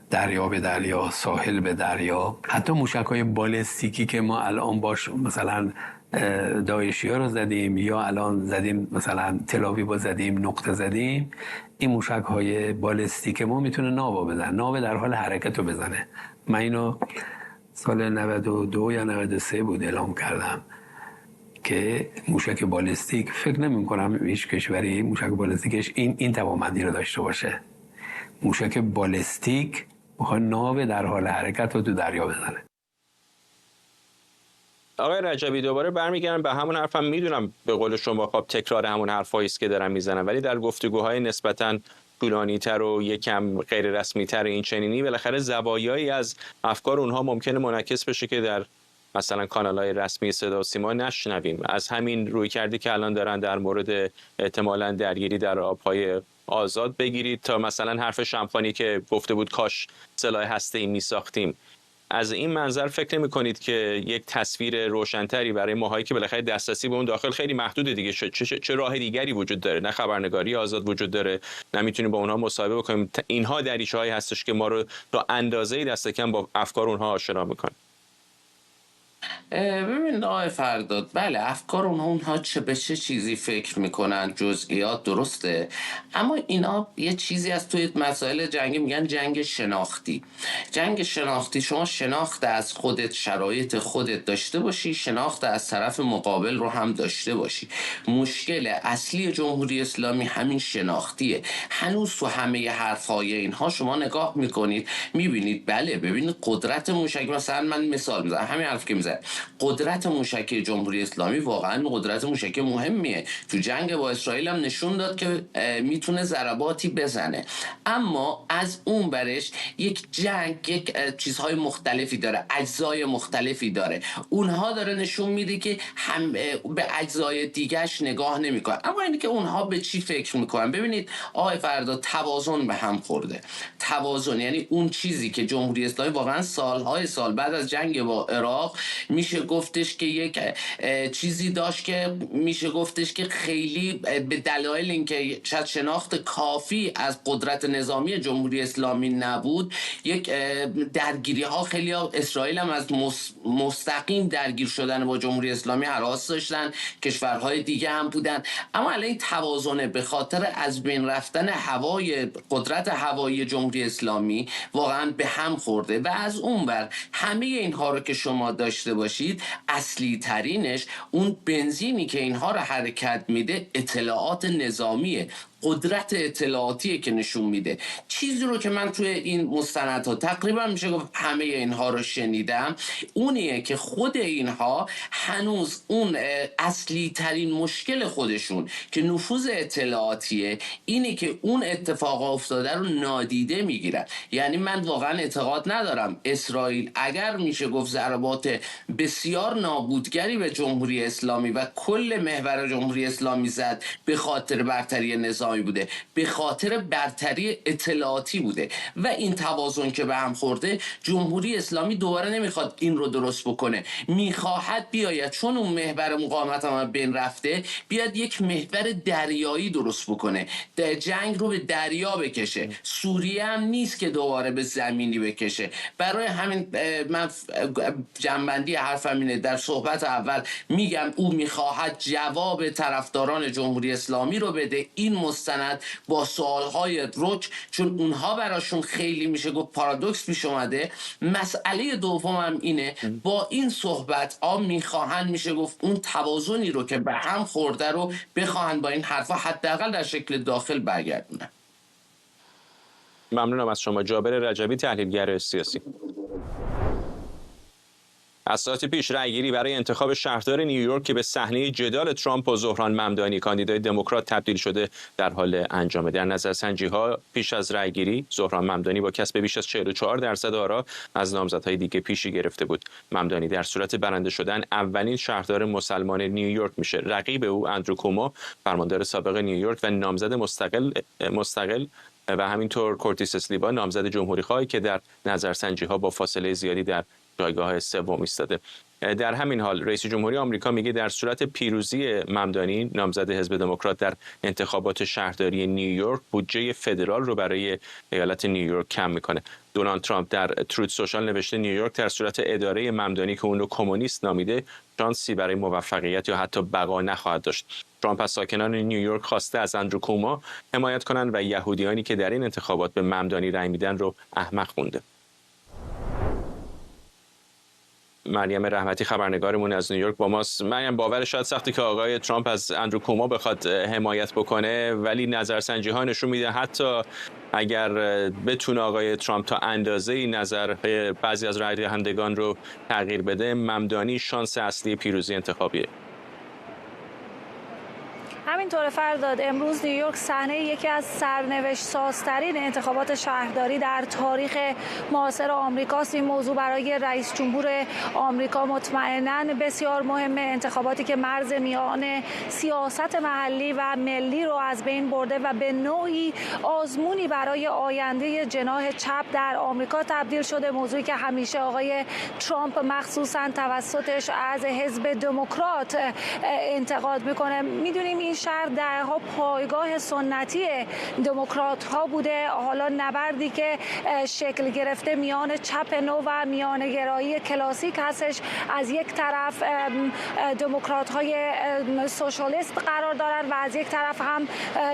Speaker 12: دریا به دریا، ساحل به دریا، حتی موشک‌های بالستیکی که ما الان باش مثلا داعشی‌ها رو زدیم یا الان زدیم مثلا تل‌آویو رو زدیم، نقطه زدیم، این موشک‌های بالستیک ما میتونه ناو بزنه، ناو در حال حرکت رو بزنه. من اینو سال 92 یا 93 بود اعلام کردم که موشک بالستیک، فکر نمی کنم هیچ کشوری موشک بالستیکش این توانمندی رو داشته باشه. موشک بالستیک میخواد ناو در حال حرکت رو تو دریا بزنه.
Speaker 1: آقای رجبی، دوباره برمیگردم به همون حرفم. میدونم به قول شما خب تکرار همون حرفایی است که دارم میزنم، ولی در گفتگوهای نسبتاً طولانی‌تر و یکم غیر رسمی‌تر این چنینی بالاخره زوایایی از افکار اونها ممکنه منعکس بشه که در مثلا کانال‌های رسمی صدا و سیما نشنویم. از همین رویکردی که الان دارن در مورد احتمالاً درگیری در آب‌های آزاد بگیرید تا مثلا حرف شمخانی که گفته بود کاش سلاح هسته‌ای می‌ساختیم. از این منظر فکر نمی‌کنید که یک تصویر روشن‌تری برای ماهایی که بالاخره دسترسی به اون داخل خیلی محدوده دیگه، چه راه دیگری وجود داره؟ نه خبرنگاری آزاد وجود داره، نمیتونیم با اونها مصاحبه بکنیم. اینها دریچه‌هایی هستش که ما رو تا اندازه‌ای دست کم با افکار اونها آشنا می‌کنه.
Speaker 11: ببین آقای فرداد، بله افکار اونها به چه چیزی فکر میکنن، جزئیات درسته، اما اینا یه چیزی از توی مسائل جنگی میگن جنگ شناختی. جنگ شناختی، شما شناخت از خودت، شرایط خودت داشته باشی، شناخت از طرف مقابل رو هم داشته باشی. مشکل اصلی جمهوری اسلامی همین شناختیه. هنوز تو همه حرفای اینها شما نگاه میکنید میبینید، بله ببینید قدرت موشکی، مثلا من مثال میزنم همین حرف که میزنم، قدرت موشکی جمهوری اسلامی واقعا قدرت موشکی مهمیه. تو جنگ با اسرائیل هم نشون داد که میتونه ضرباتی بزنه، اما از اون برش یک جنگ یک چیزهای مختلفی داره، اجزای مختلفی داره. اونها داره نشون میده که هم به اجزای دیگهش نگاه نمیکنن، اما اینی که اونها به چی فکر میکنن. ببینید آقای فردا، توازن به هم خورده. توازن یعنی اون چیزی که جمهوری اسلامی واقعا سالهای سال بعد از جنگ با عراق میشه گفتش که یک چیزی داشت که میشه گفتش که خیلی به دلایل اینکه شاید شناخت کافی از قدرت نظامی جمهوری اسلامی نبود، یک درگیری ها خیلی اسرائیل هم از مستقیم درگیر شدن با جمهوری اسلامی هراس داشتن، کشورهای دیگه هم بودن. اما الان این توازن به خاطر از بین رفتن قدرت هوایی جمهوری اسلامی واقعا به هم خورده و از اون بر همه اینها رو که شما داشته باشید، اصلی ترینش اون بنزینی که اینها رو حرکت میده اطلاعات نظامیه، قدرت اطلاعاتیه که نشون میده. چیزی رو که من توی این مستندها تقریبا میشه گفت همه اینها رو شنیدم، اونیه که خود اینها هنوز اون اصلی ترین مشکل خودشون که نفوذ اطلاعاتیه، اینه که اون اتفاق افتاده رو نادیده میگیرن. یعنی من واقعا اعتقاد ندارم اسرائیل اگر میشه گفت ضربات بسیار نابودگری به جمهوری اسلامی و کل محور جمهوری اسلامی زد به خاطر برتری نظامی بوده، به خاطر برتری اطلاعاتی بوده و این توازن که به هم خورده، جمهوری اسلامی دوباره نمیخواد این رو درست بکنه، میخواهد بیاید چون اون محور مقاومت هم بین رفته، بیاد یک محور دریایی درست بکنه، جنگ رو به دریا بکشه. سوریه هم نیست که دوباره به زمینی بکشه. برای همین من جنبندی حرفم اینه، در صحبت اول میگم او میخواهد جواب طرفداران جمهوری اسلامی رو بده. این مستند با سوالهای رک، چون اونها براشون خیلی میشه گفت پارادوکس پیش اومده. مسئله دوم هم اینه، با این صحبت ها میخواهن میشه گفت اون توازنی رو که به هم خورده رو بخواهن با این حرفا حداقل در شکل داخل برگردونن.
Speaker 1: ممنونم از شما جابر رجبی، تحلیلگر سیاسی. از ساعتی پیش رأیگیری برای انتخاب شهردار نیویورک که به صحنه جدال ترامپ و زهران ممدانی کاندیدای دموکرات تبدیل شده در حال انجامه. در نظرسنجی‌ها پیش از رأیگیری زهران ممدانی با کسب بیش از 44% آرا از نامزدهای دیگه پیشی گرفته بود. ممدانی در صورت برنده شدن اولین شهردار مسلمان نیویورک میشه. رقیب او اندرو کومو، فرماندار سابق نیویورک و نامزد مستقل و همینطور کورتیس اسلیبا، نامزد جمهوری‌خواهی که در نظرسنجی‌ها با فاصله زیادی در جایگاه سوم ایستاده. در همین حال رئیس جمهوری آمریکا میگه در صورت پیروزی ممدانی، نامزد حزب دموکرات، در انتخابات شهرداری نیویورک بودجه فدرال رو برای ایالت نیویورک کم میکنه. دونالد ترامپ در تروت سوشال نوشته نیویورک در صورت اداره ممدانی که اون رو کمونیست نامیده شانسی برای موفقیت یا حتی بقا نخواهد داشت. ترامپ از ساکنان نیویورک خواسته از اندرو کومو حمایت کنند و یهودیانی که در این انتخابات به ممدانی رأی میدن رو احمق خونده. مریم رحمتی خبرنگارمون از نیویورک با ماست. مریم، باورش شاید سخته که آقای ترامپ از اندرو کومو بخواد حمایت بکنه، ولی نظرسنجی‌ها نشون میده حتی اگر بتونه آقای ترامپ تا اندازه‌ای نظر بعضی از رای دهندگان رو تغییر بده، ممدانی شانس اصلی پیروزی انتخابیه.
Speaker 13: همینطور فرداد، امروز نیویورک صحنه یکی از سرنوشت سازترین انتخابات شهرداری در تاریخ معاصر آمریکاست. این موضوع برای رئیس جمهور آمریکا مطمئناً بسیار مهمه. انتخاباتی که مرز میان سیاست محلی و ملی رو از بین برده و به نوعی آزمونی برای آینده جناح چپ در آمریکا تبدیل شده. موضوعی که همیشه آقای ترامپ مخصوصاً توسطش از حزب دموکرات انتقاد میکنه. میدونیم این شهر دهها پایگاه سنتی دموکرات ها بوده. حالا نبردی که شکل گرفته میان چپ نو و میان گرایی کلاسیک هستش. از یک طرف دموکرات های سوشالیست قرار دارن و از یک طرف هم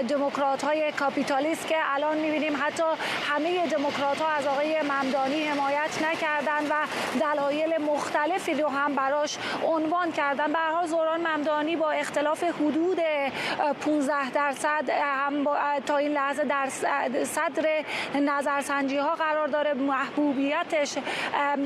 Speaker 13: دموکرات های کاپیتالیست که الان میبینیم حتی همه دموکرات ها از آقای ممدانی حمایت نکردن و دلایل مختلفی رو هم براش عنوان کردن. به هر حال زهران ممدانی با اختلاف حدود 15% هم تا این لحظه در صدر نظرسنجی ها قرار داره. محبوبیتش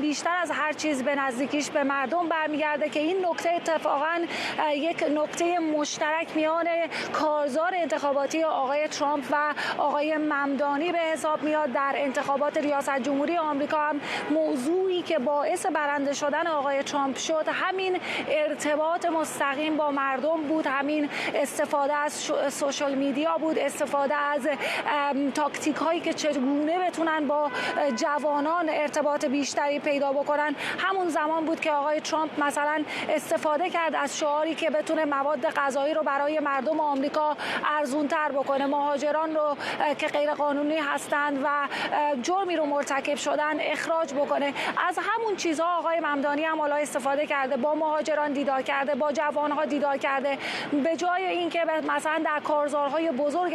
Speaker 13: بیشتر از هر چیز به نزدیکیش به مردم برمیگرده که این نکته اتفاقا یک نکته مشترک میان کارزار انتخاباتی آقای ترامپ و آقای ممدانی به حساب میاد. در انتخابات ریاست جمهوری آمریکا هم موضوعی که باعث برنده شدن آقای ترامپ شد همین ارتباط مستقیم با مردم بود، همین استفاده از سوشال میدیا بود، استفاده از تاکتیک هایی که چگونه بتونن با جوانان ارتباط بیشتری پیدا بکنن. همون زمان بود که آقای ترامپ مثلا استفاده کرد از شعاری که بتونه مواد غذایی رو برای مردم آمریکا ارزونتر بکنه، مهاجران رو که غیر قانونی هستند و جرمی رو مرتکب شدن اخراج بکنه. از همون چیزها آقای ممدانی هم حالا استفاده کرده، با مهاجران دیدار کرده، با جوانها دیدار کرده. به جای اینکه مثلا در کارزارهای بزرگ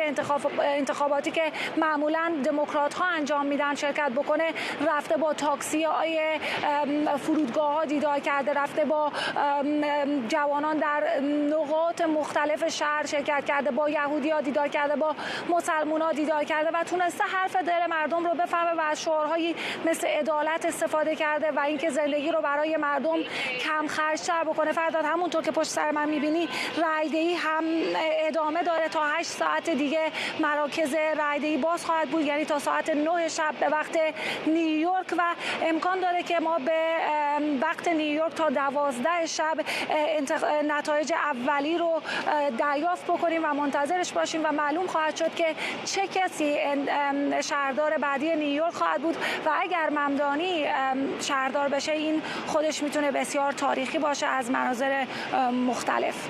Speaker 13: انتخاباتی که معمولا دموکرات ها انجام میدن شرکت بکنه، رفته با تاکسی های فرودگاه ها دیدار کرده، رفته با جوانان در نقاط مختلف شهر شرکت کرده، با یهودی ها دیدار کرده، با مسلمان ها دیدار کرده و تونسته حرف دل مردم رو بفهمه و از شعارهایی مثل عدالت استفاده کرده و اینکه زندگی رو برای مردم کم خرج‌تر بکنه. فرداد همونطور که پشت سر من می‌بینی رایده‌ای هم ادامه داره تا 8 ساعت دیگه مراکز رایده‌ای باز خواهد بود، یعنی تا ساعت 9 شب به وقت نیویورک و امکان داره که ما به وقت نیویورک تا 12 شب نتایج اولی رو دریافت بکنیم و منتظرش باشیم و معلوم خواهد شد که چه کسی شهردار بعدی نیویورک خواهد بود و اگر ممدانی شهردار بشه این خودش میتونه بسیار تاریخی باشه از مناظر مختلف.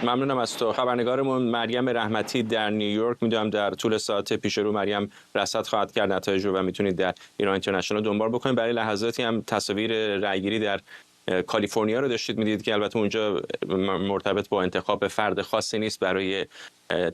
Speaker 1: ممنونم از تو. خبرنگارمون مریم رحمتی در نیویورک، میدونم در طول ساعت پیش رو مریم رصد خواهد کرد نتایج رو و میتونید در ایران اینترنشنال دنبال بکنید. برای لحظاتی هم تصاویر رأیگیری در کالیفرنیا رو داشتید میدید که البته اونجا مرتبط با انتخاب فرد خاصی نیست، برای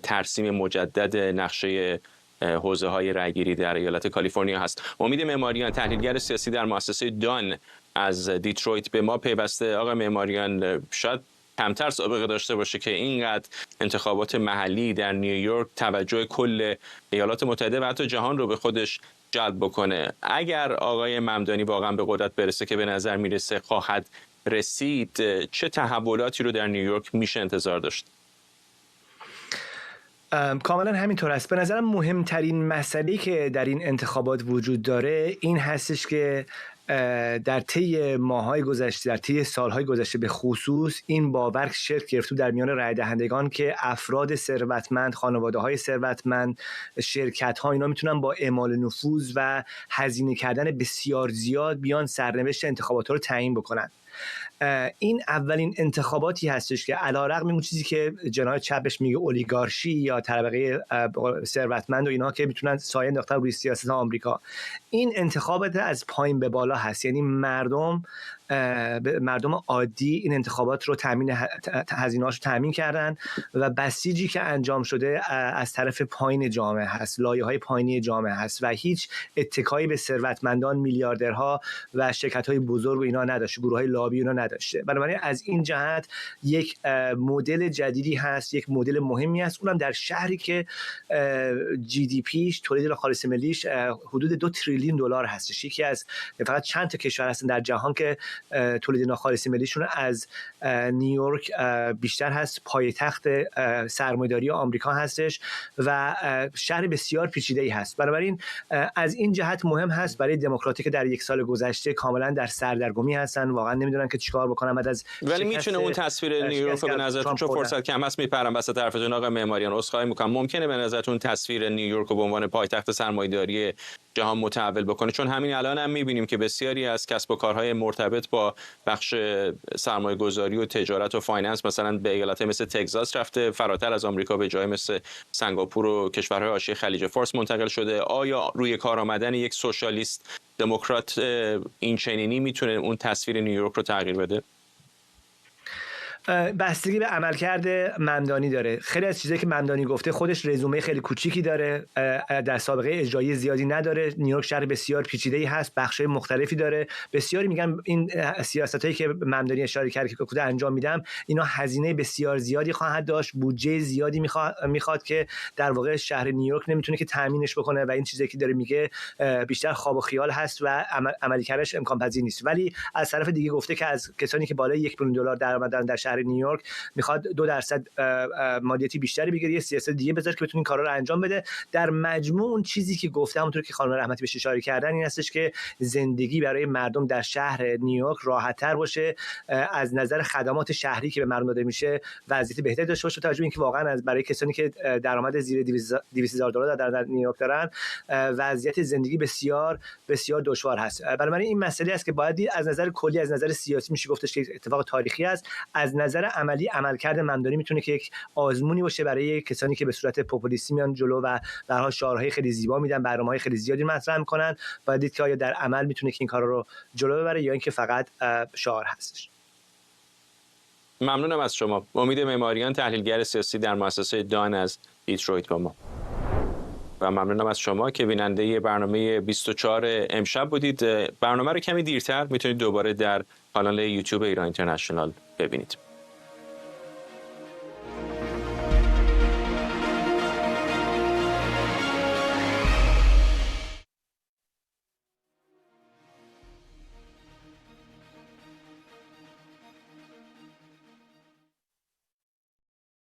Speaker 1: ترسیم مجدد نقشه حوزه های رأیگیری در ایالت کالیفرنیا هست. امید معماریان، تحلیلگر سیاسی در مؤسسه دان از دیترویت، به ما پیوسته. آقای معماریان، شاید کمتر سابقه داشته باشه که اینقدر انتخابات محلی در نیویورک توجه کل ایالات متحده و حتی جهان رو به خودش جلب بکنه. اگر آقای ممدانی واقعا به قدرت برسه که به نظر میرسه خواهد رسید، چه تحولاتی رو در نیویورک میشه انتظار داشت؟
Speaker 14: کاملا همینطور است. به نظرم مهمترین مسئله‌ای که در این انتخابات وجود داره این هستش که در طی ماه‌های گذشته، در طی سال‌های گذشته به خصوص، این باور شکل گرفته در میان رای دهندگان که افراد ثروتمند، خانواده‌های ثروتمند، شرکت‌ها اینا میتونن با اعمال نفوذ و هزینه کردن بسیار زیاد بیان سرنوشت انتخابات رو تعیین بکنن. این اولین انتخاباتی هستش که علیرغم اون چیزی که جناح چپش میگه اولیگارشی یا طبقه ثروتمند و اینا که میتونن سایه انداختن روی سیاست آمریکا، این انتخابات از پایین به بالا هست. یعنی مردم عادی این انتخابات رو هزینه‌هاش رو تامین کردن و بسیجی که انجام شده از طرف پایین جامعه هست، لایه‌های پایینی جامعه هست و هیچ اتکایی به ثروتمندان، میلیاردرها و شرکت‌های بزرگ و اینا نداشته، گروه‌های لابی اینا نداشته. بنابراین از این جهت یک مدل جدیدی هست، یک مدل مهمی است، اونم در شهری که جی دی پیش، تولید خالص ملیش حدود 2 تریلیون دلار هستش. یکی از فقط چند تا کشور هستن در جهان که تولید ناخالص ملیشون از نیویورک بیشتر هست. پایتخت سرمایه‌داری آمریکا هستش و شهر بسیار پیچیده‌ای هست. بنابراین از این جهت مهم هست برای دموکراتی که در یک سال گذشته کاملا در سردرگمی هستن، واقعا نمیدونن که چیکار بکنن بعد از.
Speaker 1: ولی میتونه اون تصویر نیویورک رو به نظرتون، چون فرصت کم هست میپرم وسط حرفتون آقای معماریان، عذرخواهی میکنم، ممکنه به نظرتون تصویر نیویورک رو به عنوان پایتخت سرمایه‌داری جهان متحول بکنه؟ چون همین الان هم میبینیم که بسیاری از کسب و کارهای مرتبط با بخش سرمایه گذاری و تجارت و فایننس مثلا به ایالت‌های مثل تگزاس رفته، فراتر از آمریکا به جای مثل سنگاپور و کشورهای حاشیه خلیج فارس منتقل شده. آیا روی کار آمدن یک سوشالیست دموکرات این چنینی میتونه اون تصویر نیویورک رو تغییر بده؟
Speaker 14: بستگی به عملکرد ممدانی داره. خیلی از چیزایی که ممدانی گفته خودش رزومه خیلی کوچیکی داره، در سابقه اجرایی زیادی نداره. نیویورک شهر بسیار پیچیده‌ای هست، بخش‌های مختلفی داره. بسیاری میگن این سیاستایی که ممدانی اشاره کرد که خود انجام میدم اینا هزینه بسیار زیادی خواهد داشت، بودجه زیادی میخواد که در واقع شهر نیویورک نمیتونه که تامینش بکنه و این چیزی که داره میگه بیشتر خواب و خیال هست و عملی کردنش امکان پذیر نیست. ولی از طرف دیگه گفته که از کسانی که بالای $1 میلیون درآمد دارن در شهر شهر نیویورک میخواد 2% مالیاتی بیشتری بگیره، یه سیاست دیگه بذاره که بتونه این کارا رو انجام بده. در مجموع اون چیزی که گفتم همونطور که خانم رحمتی بهش اشاره کردن این هستش که زندگی برای مردم در شهر نیویورک راحت‌تر باشه، از نظر خدمات شهری که به مردم داده میشه وضعیت بهتری داشته باشه، توجه به اینکه واقعا از برای کسانی که درآمد زیر 200,000 دلار در نیویورک دارن وضعیت زندگی بسیار بسیار دشوار هست. برای این مسئله است که باید از نظر کلی، از نظر سیاسی میشه گفتش که اتفاق تاریخی است، از نظر عملی عملکرد ممدانی میتونه که یک آزمونی باشه برای کسانی که به صورت پوپولیستی میان جلو و به هر حال شعارهای خیلی زیبا میدن، برنامه‌های خیلی زیادی مطرح میکنن. باید دید که آیا در عمل میتونه که این کارا رو جلو ببره یا اینکه فقط شعار هستش.
Speaker 1: ممنونم از شما. امید معماریان، تحلیلگر سیاسی در مؤسسه دان از دیترویت با ما. و ممنونم از شما که بیننده برنامه 24 امشب بودید. برنامه رو کمی دیرتر میتونید دوباره در کانال یوتیوب ایران اینترنشنال ببینید.